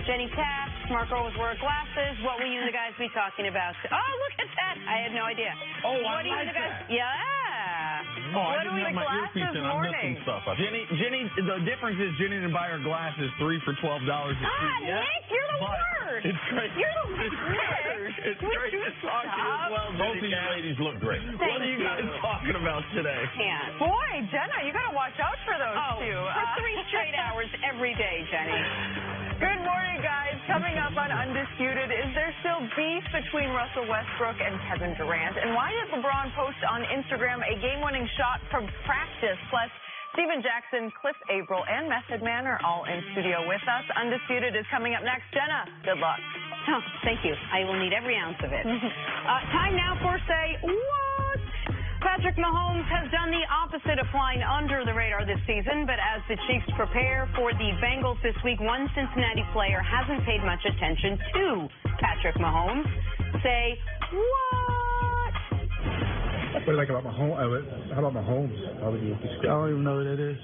Jenny Taft, smart girl with wear glasses. What will you the guys be talking about? Oh, look at that. I had no idea. Oh, what I like that. Yeah. Oh, what I didn't have my earpiece in. I'm missing stuff. Jenny, the difference is Jenny didn't buy her glasses 3 for $12 a piece. Nick, you're the worst. It's great. You're the worst. It's great to talk to you as well. Both of you ladies look great. What are you guys talking about today? Boy, Jenna, you got to watch out for those two. For 3 straight hours every day, Jenny. Good morning, guys. Coming up on Undisputed, is there still beef between Russell Westbrook and Kevin Durant? And why did LeBron post on Instagram a game-winning shot from practice? Plus, Steven Jackson, Cliff April, and Method Man are all in studio with us. Undisputed is coming up next. Jenna, good luck. Oh, thank you. I will need every ounce of it. Time now for Say What? Patrick Mahomes has done the opposite of flying under the radar this season, but as the Chiefs prepare for the Bengals this week, one Cincinnati player hasn't paid much attention to Patrick Mahomes. Say what? What do you like about Mahomes? How about Mahomes? How would you describe? I don't even know who that is.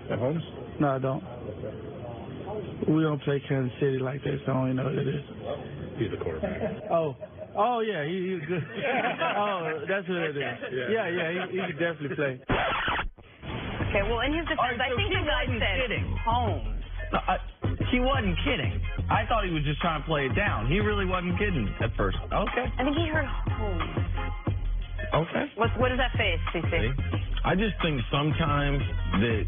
Mahomes? No, I don't. We don't play Kansas City like that, so I don't even know who that is. He's the quarterback. Oh yeah, he's good. Oh, that's who it is. Yeah, he can definitely play. Okay, well, in his defense, Right, so I think the guy said kidding. Holmes. He wasn't kidding. I thought he was just trying to play it down. He really wasn't kidding at first. Okay. I think he heard Holmes. Okay. What is that face, CC? I just think sometimes that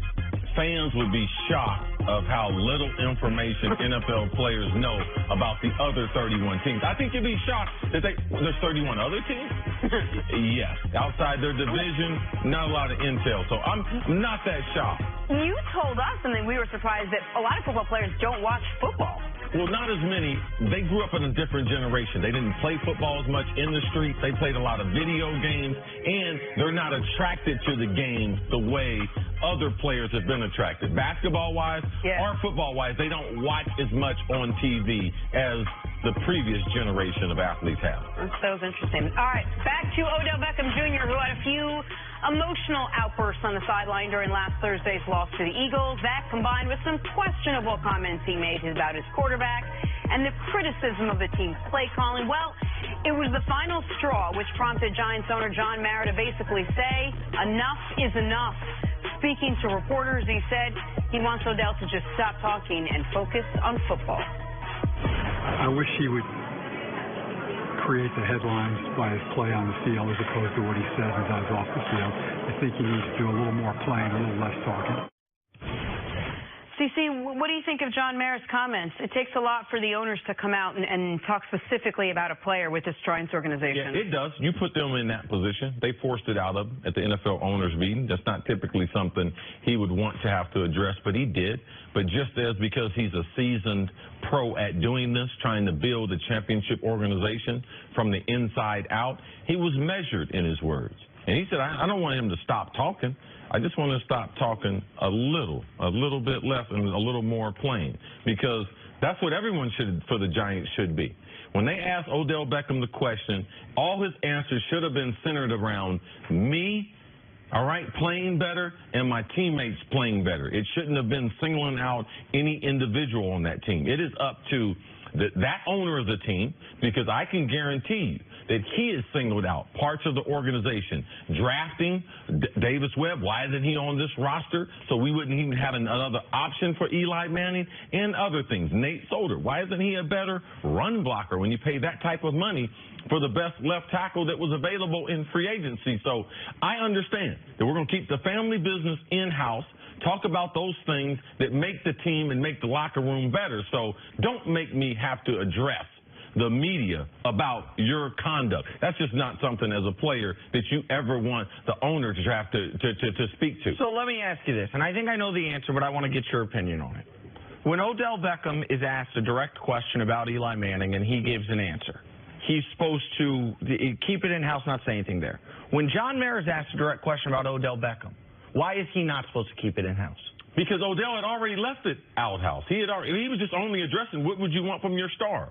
fans would be shocked of how little information NFL players know about the other 31 teams. I think you'd be shocked that there's 31 other teams. Yes. Outside their division, not a lot of intel. So I'm not that shocked. You told us, and then we were surprised that a lot of football players don't watch football. Well, not as many. They grew up in a different generation. They didn't play football as much in the streets. They played a lot of video games, and they're not attracted to the game the way other players have been attracted. Basketball-wise or football-wise, they don't watch as much on TV as the previous generation of athletes have. That was interesting. All right, back to Odell Beckham Jr., who had a few emotional outbursts on the sideline during last Thursday's loss to the Eagles. That combined with some questionable comments he made about his quarterback and the criticism of the team's play calling. Well, it was the final straw which prompted Giants owner John Mara to basically say, enough is enough. Speaking to reporters, he said he wants Odell to just stop talking and focus on football. I wish he would create the headlines by his play on the field as opposed to what he says and does off the field. I think he needs to do a little more playing, a little less talking. CC, what do you think of John Mara's comments? It takes a lot for the owners to come out and talk specifically about a player with this Giants organization. Yeah, it does. You put them in that position. They forced it out of him at the NFL owners meeting. That's not typically something he would want to have to address, but he did. But just as because he's a seasoned pro at doing this, trying to build a championship organization from the inside out, he was measured in his words. And he said, I don't want him to stop talking. I just want to stop talking a little bit less and a little more plain, because that's what everyone for the Giants should be. When they asked Odell Beckham the question, all his answers should have been centered around me, all right, playing better, and my teammates playing better. It shouldn't have been singling out any individual on that team. It is up to that owner of the team, because I can guarantee you that he has singled out parts of the organization. Drafting Davis Webb, why isn't he on this roster? So we wouldn't even have another option for Eli Manning, and other things. Nate Solder, why isn't he a better run blocker when you pay that type of money for the best left tackle that was available in free agency? So I understand that we're going to keep the family business in-house, talk about those things that make the team and make the locker room better. So don't make me have to address the media about your conduct. That's just not something as a player that you ever want the owner to have to speak to. So let me ask you this, and I think I know the answer, but I want to get your opinion on it. When Odell Beckham is asked a direct question about Eli Manning and he gives an answer, he's supposed to keep it in-house, not say anything there. When John Mara is asked a direct question about Odell Beckham, why is he not supposed to keep it in-house? Because Odell had already left it out-house. He was just only addressing what would you want from your star.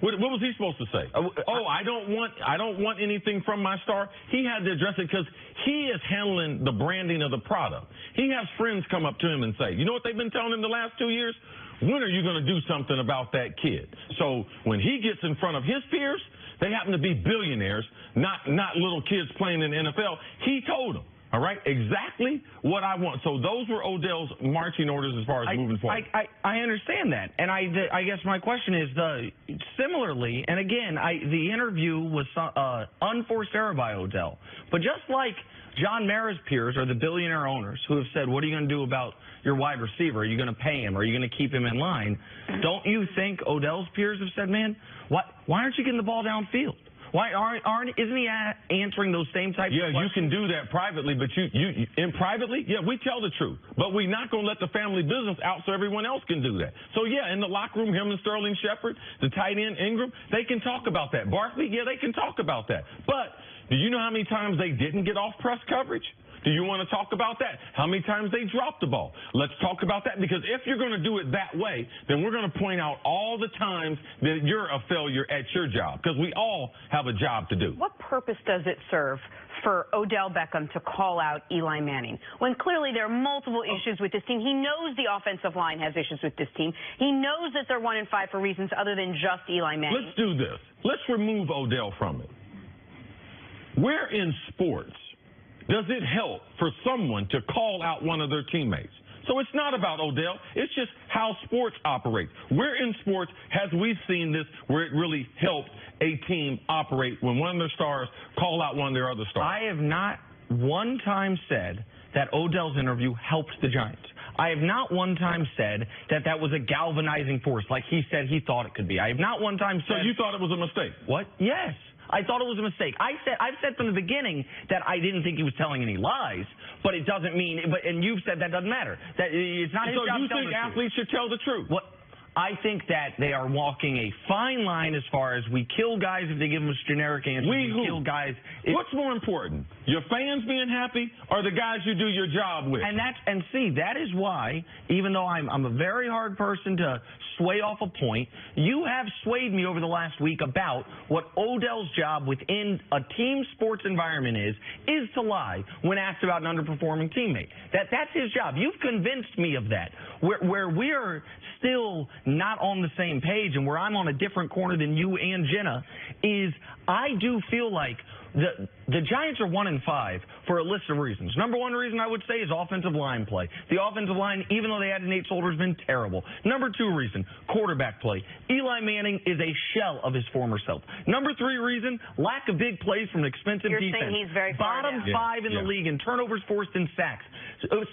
What was he supposed to say? Oh, I don't want anything from my star. He had to address it because he is handling the branding of the product. He has friends come up to him and say, you know what they've been telling him the last 2 years? when are you going to do something about that kid? So when he gets in front of his peers, they happen to be billionaires, not little kids playing in the NFL. He told them, all right, exactly what I want. So those were Odell's marching orders as far as moving forward. I understand that. And I guess my question is, similarly, and again, the interview was unforced error by Odell. But just like John Mara's peers are the billionaire owners who have said, what are you going to do about your wide receiver? Are you going to pay him? Are you going to keep him in line? Don't you think Odell's peers have said, man, why aren't you getting the ball downfield? Why isn't he answering those same types of questions? Yeah, you can do that privately, but you privately, yeah, we tell the truth. But we're not going to let the family business out so everyone else can do that. So, yeah, in the locker room, him and Sterling Shepard, the tight end, Ingram, they can talk about that. Barkley, yeah, they can talk about that. But do you know how many times they didn't get off press coverage? Do you want to talk about that? How many times they dropped the ball? Let's talk about that, because if you're going to do it that way, then we're going to point out all the times that you're a failure at your job, because we all have a job to do. What purpose does it serve for Odell Beckham to call out Eli Manning when clearly there are multiple issues with this team? He knows the offensive line has issues with this team. He knows that they're 1-5 for reasons other than just Eli Manning. Let's do this. Let's remove Odell from it. Where in sports does it help for someone to call out one of their teammates? So it's not about Odell. It's just how sports operate. Where in sports has we seen this where it really helped a team operate when one of their stars call out one of their other stars? I have not one time said that Odell's interview helped the Giants. I have not one time said that was a galvanizing force like he said he thought it could be. I have not one time said... So you thought it was a mistake? What? Yes. I thought it was a mistake. I've said from the beginning that I didn't think he was telling any lies, but it doesn't mean. And you've said that doesn't matter. That it's not his job to tell the truth. So you think athletes should tell the truth? What? I think that they are walking a fine line as far as we kill guys if they give them generic answers. We kill guys. What's more important, your fans being happy or the guys you do your job with? And see, that is why, even though I'm a very hard person to sway off a point, you have swayed me over the last week about what Odell's job within a team sports environment is to lie when asked about an underperforming teammate. That's his job. You've convinced me of that. Where we're still not on the same page and where I'm on a different corner than you and Jenna is I do feel like the Giants are 1-5 for a list of reasons. Number one reason I would say is offensive line play. The offensive line, even though they added Nate Solder, has been terrible. Number two reason, quarterback play. Eli Manning is a shell of his former self. Number three reason, lack of big plays from an expensive defense. You're saying he's very far Bottom down. five in the league in turnovers forced and sacks.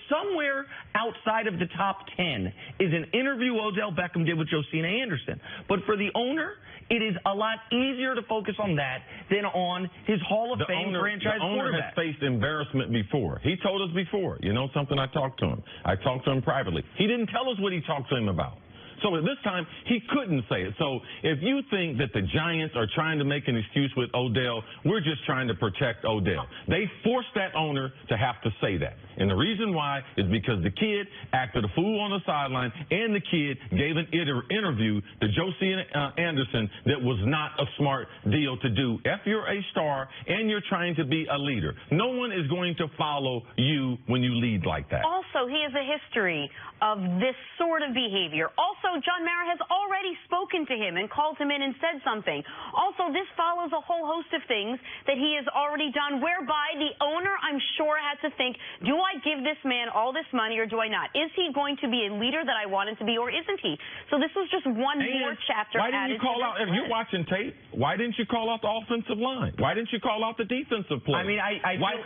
Somewhere outside of the top 10 is an interview Odell Beckham did with Josina Anderson. But for the owner, it is a lot easier to focus on that than on his Hall of Fame franchise quarterback. The owner has faced embarrassment before. He told us before. You know something? I talked to him. I talked to him privately. He didn't tell us what he talked to him about. So at this time, he couldn't say it. So if you think that the Giants are trying to make an excuse with Odell, we're just trying to protect Odell. They forced that owner to have to say that. And the reason why is because the kid acted a fool on the sideline, and the kid gave an interview to Josina Anderson that was not a smart deal to do. If you're a star and you're trying to be a leader, no one is going to follow you when you lead like that. Also, he has a history of this sort of behavior. Also, John Mara has already spoken to him and called him in and said something. Also, this follows a whole host of things that he has already done, whereby the owner, I'm sure, had to think, do I give this man all this money or do I not? Is he going to be a leader that I want him to be, or isn't he? So this was just one more chapter. Why didn't you call out, if you're watching tape, why didn't you call out the offensive line? Why didn't you call out the defensive play? I mean,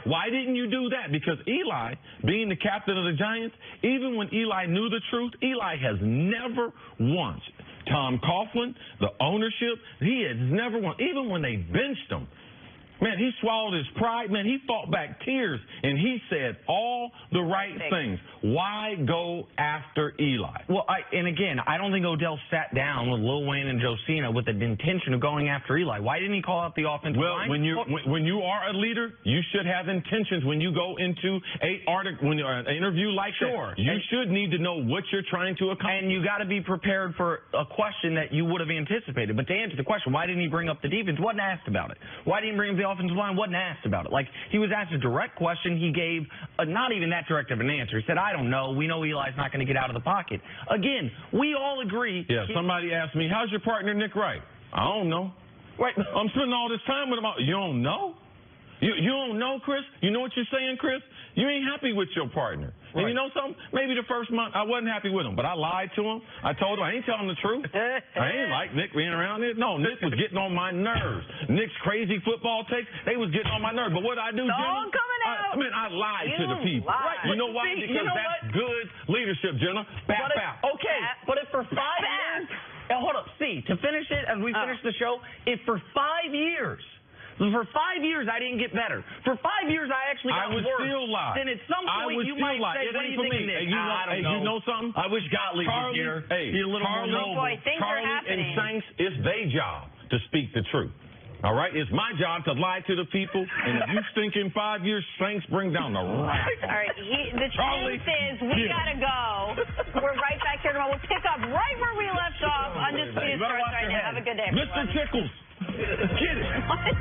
why didn't you do that? Because Eli, being the captain of the Giants, even when Eli knew the truth, Eli has never once. Tom Coughlin, the ownership, he has never once, even when they benched him, man, he swallowed his pride. Man, he fought back tears, and he said all the right things. Why go after Eli? Well, and again, I don't think Odell sat down with Lil Wayne and Josina with the intention of going after Eli. Why didn't he call out the offensive line? When you are a leader, you should have intentions when you go into an interview like that. You should need to know what you're trying to accomplish. And you got to be prepared for a question that you would have anticipated. But to answer the question, why didn't he bring up the defense? Wasn't asked about it. Why didn't he bring up the the offensive line wasn't asked about it. Like, he was asked a direct question. He gave not even that direct of an answer. He said, I don't know. We know Eli's not going to get out of the pocket. Again, we all agree. Yeah, somebody asked me, how's your partner, Nick Wright? I don't know. Right. I'm spending all this time with him. You don't know? You don't know, Chris? You know what you're saying, Chris? You ain't happy with your partner. Right. And you know something? Maybe the first month I wasn't happy with him, but I lied to him. I told him I ain't telling the truth. I ain't like Nick being around here. No, Nick was getting on my nerves. Nick's crazy football takes, they was getting on my nerves. But what I do, Jenna? I lied to the people. Right. You know why? Because that's good leadership, Jenna. Okay, but if for 5 years, hold up, to finish it as we finish the show, if for 5 years, I didn't get better. For 5 years, I actually got worse. I would still lie. Then at some point, you might say, what do you think, Nick? I don't know. You know something? I wish Gottlieb was here. He's a little more noble. Boy, things are Charlie happening. and Saints, it's their job to speak the truth. All right? It's my job to lie to the people. And if you think in 5 years, Saints bring down the wrath. All right. The truth is, we got to go. We're right back here tomorrow. We'll pick up right where we left off. Undisputed Sports right now. Have a good day, everyone. Mr. Tickles. Get it.